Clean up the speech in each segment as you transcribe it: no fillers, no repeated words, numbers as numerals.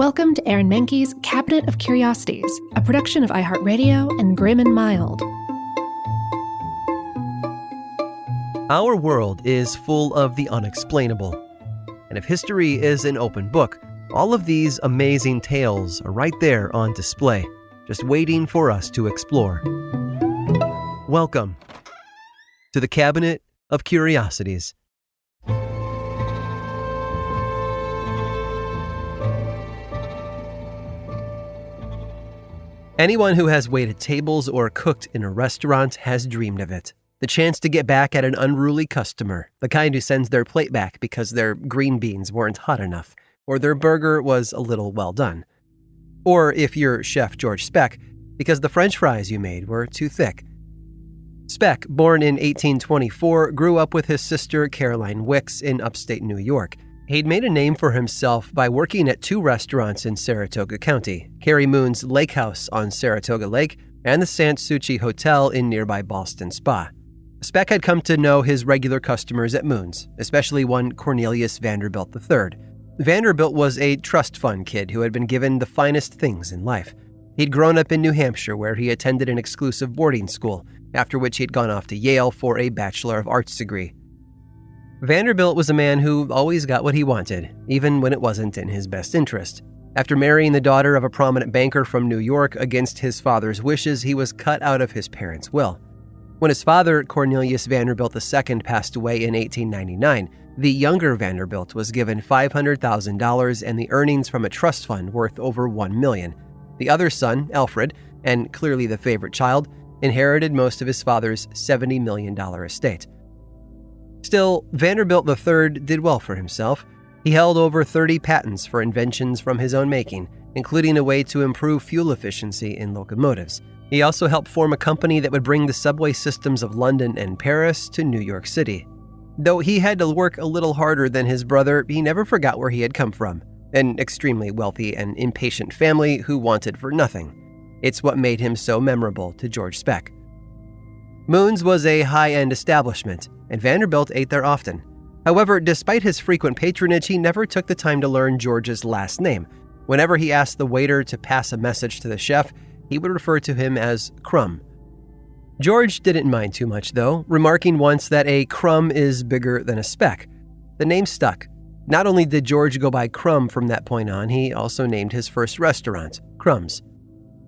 Welcome to Aaron Mahnke's Cabinet of Curiosities, a production of iHeartRadio and Grim and Mild. Our world is full of the unexplainable. And if history is an open book, all of these amazing tales are right there on display, just waiting for us to explore. Welcome to the Cabinet of Curiosities. Anyone who has waited tables or cooked in a restaurant has dreamed of it. The chance to get back at an unruly customer, the kind who sends their plate back because their green beans weren't hot enough, or their burger was a little well done. Or if you're Chef George Speck, because the French fries you made were too thick. Speck, born in 1824, grew up with his sister Caroline Wicks in upstate New York. He'd made a name for himself by working at two restaurants in Saratoga County, Carrie Moon's Lake House on Saratoga Lake and the Sans Souci Hotel in nearby Boston Spa. Speck had come to know his regular customers at Moon's, especially one Cornelius Vanderbilt III. Vanderbilt was a trust fund kid who had been given the finest things in life. He'd grown up in New Hampshire where he attended an exclusive boarding school, after which he'd gone off to Yale for a Bachelor of Arts degree. Vanderbilt was a man who always got what he wanted, even when it wasn't in his best interest. After marrying the daughter of a prominent banker from New York against his father's wishes, he was cut out of his parents' will. When his father, Cornelius Vanderbilt II, passed away in 1899, the younger Vanderbilt was given $500,000 and the earnings from a trust fund worth over $1 million. The other son, Alfred, and clearly the favorite child, inherited most of his father's $70 million estate. Still, Vanderbilt III did well for himself. He held over 30 patents for inventions from his own making, including a way to improve fuel efficiency in locomotives. He also helped form a company that would bring the subway systems of London and Paris to New York City. Though he had to work a little harder than his brother, he never forgot where he had come from, an extremely wealthy and impatient family who wanted for nothing. It's what made him so memorable to George Speck. Moon's was a high-end establishment, and Vanderbilt ate there often. However, despite his frequent patronage, he never took the time to learn George's last name. Whenever he asked the waiter to pass a message to the chef, he would refer to him as Crumb. George didn't mind too much, though, remarking once that a crumb is bigger than a speck. The name stuck. Not only did George go by Crumb from that point on, he also named his first restaurant, Crumb's.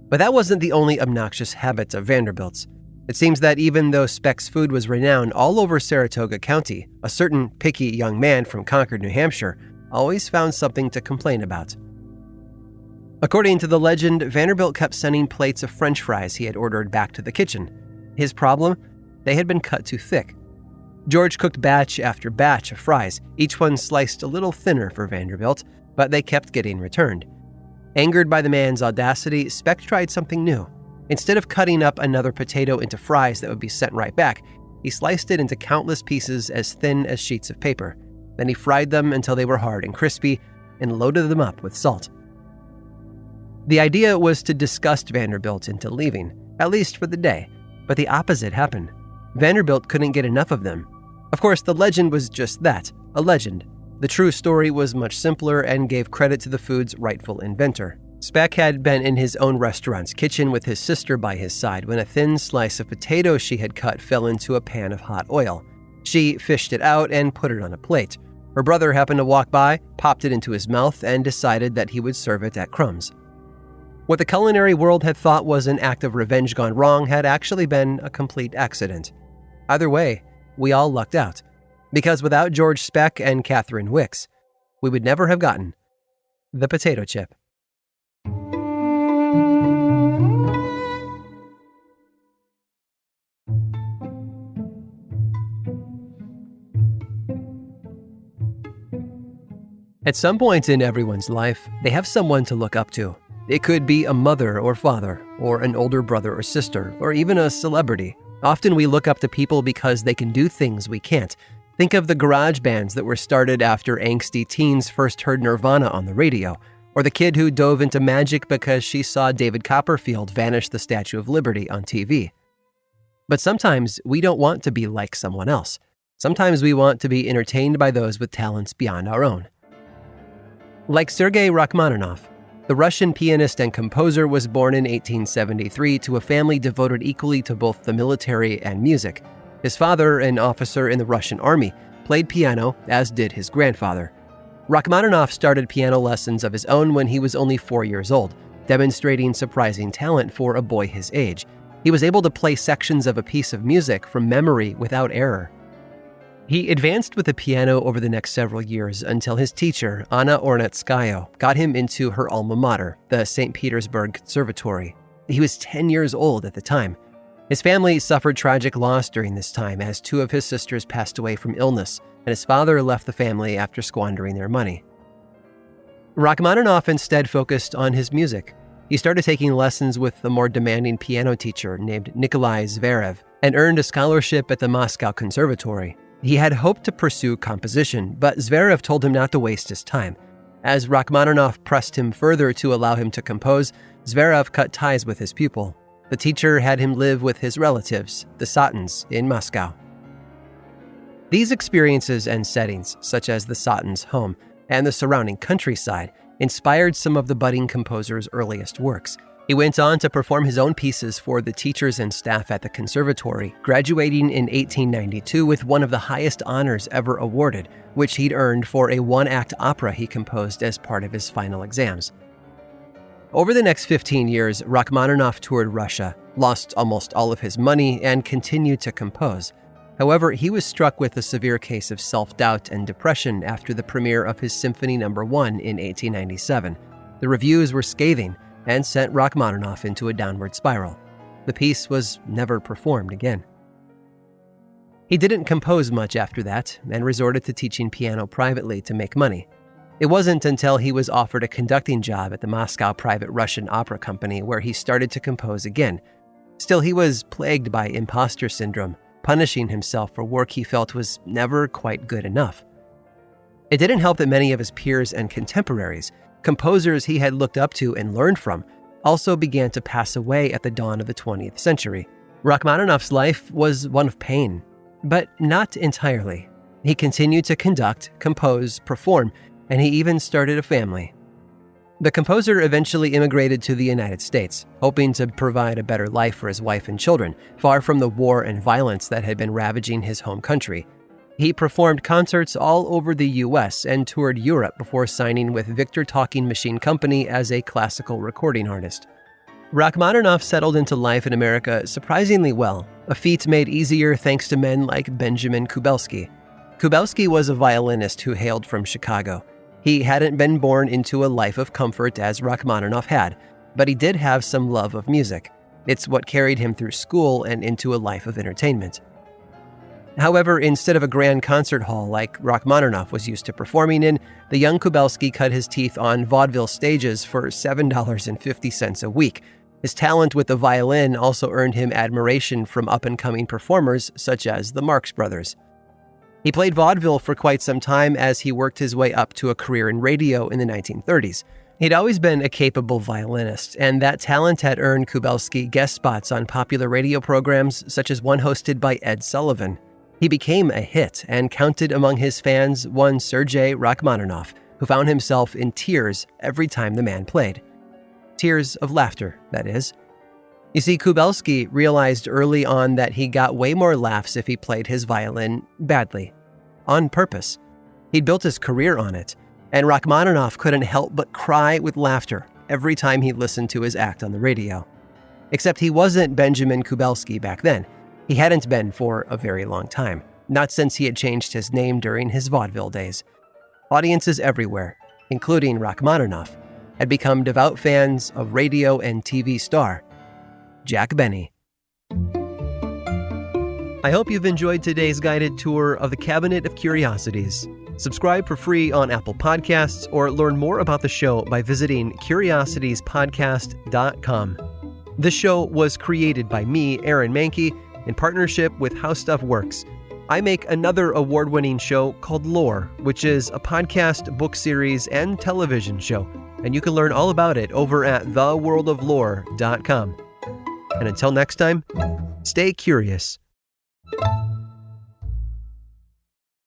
But that wasn't the only obnoxious habit of Vanderbilt's. It seems that even though Speck's food was renowned all over Saratoga County, a certain picky young man from Concord, New Hampshire, always found something to complain about. According to the legend, Vanderbilt kept sending plates of French fries he had ordered back to the kitchen. His problem? They had been cut too thick. George cooked batch after batch of fries, each one sliced a little thinner for Vanderbilt, but they kept getting returned. Angered by the man's audacity, Speck tried something new. Instead of cutting up another potato into fries that would be sent right back, he sliced it into countless pieces as thin as sheets of paper. Then he fried them until they were hard and crispy and loaded them up with salt. The idea was to disgust Vanderbilt into leaving, at least for the day, but the opposite happened. Vanderbilt couldn't get enough of them. Of course, the legend was just that, a legend. The true story was much simpler and gave credit to the food's rightful inventor. Speck had been in his own restaurant's kitchen with his sister by his side when a thin slice of potato she had cut fell into a pan of hot oil. She fished it out and put it on a plate. Her brother happened to walk by, popped it into his mouth, and decided that he would serve it at Crumb's. What the culinary world had thought was an act of revenge gone wrong had actually been a complete accident. Either way, we all lucked out, because without George Speck and Catherine Wicks, we would never have gotten the potato chip. At some point in everyone's life, they have someone to look up to. It could be a mother or father, or an older brother or sister, or even a celebrity. Often we look up to people because they can do things we can't. Think of the garage bands that were started after angsty teens first heard Nirvana on the radio, or the kid who dove into magic because she saw David Copperfield vanish the Statue of Liberty on TV. But sometimes we don't want to be like someone else. Sometimes we want to be entertained by those with talents beyond our own. Like Sergei Rachmaninoff, The Russian pianist and composer was born in 1873 to a family devoted equally to both the military and music. His father, an officer in the Russian army, played piano, as did his grandfather. Rachmaninoff started piano lessons of his own when he was only 4 years old, demonstrating surprising talent for a boy his age. He was able to play sections of a piece of music from memory without error. He advanced with the piano over the next several years until his teacher, Anna Ornetskaya, got him into her alma mater, the St. Petersburg Conservatory. He was 10 years old at the time. His family suffered tragic loss during this time as 2 of his sisters passed away from illness, and his father left the family after squandering their money. Rachmaninoff instead focused on his music. He started taking lessons with a more demanding piano teacher named Nikolai Zverev and earned a scholarship at the Moscow Conservatory. He had hoped to pursue composition, but Zverev told him not to waste his time. As Rachmaninoff pressed him further to allow him to compose, Zverev cut ties with his pupil. The teacher had him live with his relatives, the Satins, in Moscow. These experiences and settings, such as the Satins' home and the surrounding countryside, inspired some of the budding composer's earliest works. He went on to perform his own pieces for the teachers and staff at the conservatory, graduating in 1892 with one of the highest honors ever awarded, which he'd earned for a one-act opera he composed as part of his final exams. Over the next 15 years, Rachmaninoff toured Russia, lost almost all of his money, and continued to compose. However, he was struck with a severe case of self-doubt and depression after the premiere of his Symphony No. 1 in 1897. The reviews were scathing and sent Rachmaninoff into a downward spiral. The piece was never performed again. He didn't compose much after that and resorted to teaching piano privately to make money. It wasn't until he was offered a conducting job at the Moscow Private Russian Opera Company where he started to compose again. Still, he was plagued by imposter syndrome, punishing himself for work he felt was never quite good enough. It didn't help that many of his peers and contemporaries, composers he had looked up to and learned from, also began to pass away at the dawn of the 20th century. Rachmaninoff's life was one of pain, but not entirely. He continued to conduct, compose, perform, and he even started a family. The composer eventually immigrated to the United States, hoping to provide a better life for his wife and children, far from the war and violence that had been ravaging his home country. He performed concerts all over the U.S. and toured Europe before signing with Victor Talking Machine Company as a classical recording artist. Rachmaninoff settled into life in America surprisingly well, a feat made easier thanks to men like Benjamin Kubelski. Kubelski was a violinist who hailed from Chicago. He hadn't been born into a life of comfort as Rachmaninoff had, but he did have some love of music. It's what carried him through school and into a life of entertainment. However, instead of a grand concert hall like Rachmaninoff was used to performing in, the young Kubelski cut his teeth on vaudeville stages for $7.50 a week. His talent with the violin also earned him admiration from up-and-coming performers such as the Marx Brothers. He played vaudeville for quite some time as he worked his way up to a career in radio in the 1930s. He'd always been a capable violinist, and that talent had earned Kubelski guest spots on popular radio programs such as one hosted by Ed Sullivan. He became a hit and counted among his fans one Sergei Rachmaninoff, who found himself in tears every time the man played. Tears of laughter, that is. You see, Kubelski realized early on that he got way more laughs if he played his violin badly, on purpose. He'd built his career on it, and Rachmaninoff couldn't help but cry with laughter every time he listened to his act on the radio. Except he wasn't Benjamin Kubelski back then. He hadn't been for a very long time, not since he had changed his name during his vaudeville days. Audiences everywhere, including Rachmaninoff, had become devout fans of radio and TV star Jack Benny. I hope you've enjoyed today's guided tour of the Cabinet of Curiosities. Subscribe for free on Apple Podcasts or learn more about the show by visiting curiositiespodcast.com. This show was created by me, Aaron Mahnke, in partnership with How Stuff Works. I make another award-winning show called Lore, which is a podcast, book series, and television show, and you can learn all about it over at theworldoflore.com. And until next time, stay curious.